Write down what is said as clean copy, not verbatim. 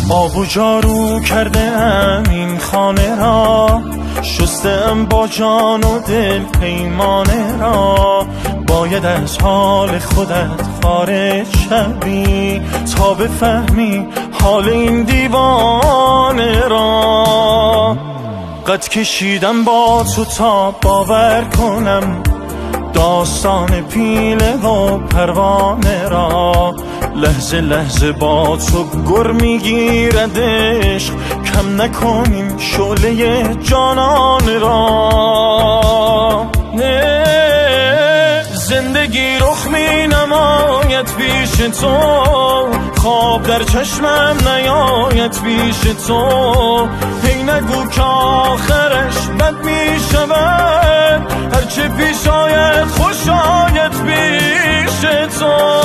آب و جارو کرده ام این خانه را، شستم با جان و دل پیمانه را. باید از حال خودت خارج شوی تا بفهمی حال این دیوانه را. قد کشیدم با تو تا باور کنم داستان پیله و پروانه را. لحظه لحظه با تو گر میگیرد عشق، کم نکنیم شعله جانانه را. زندگی رخ می نماید پیش تو، خواب در چشمم نیاید پیش تو. هی نگو که آخرش بد می شود، هرچه پیش آید خوش آید پیش تو.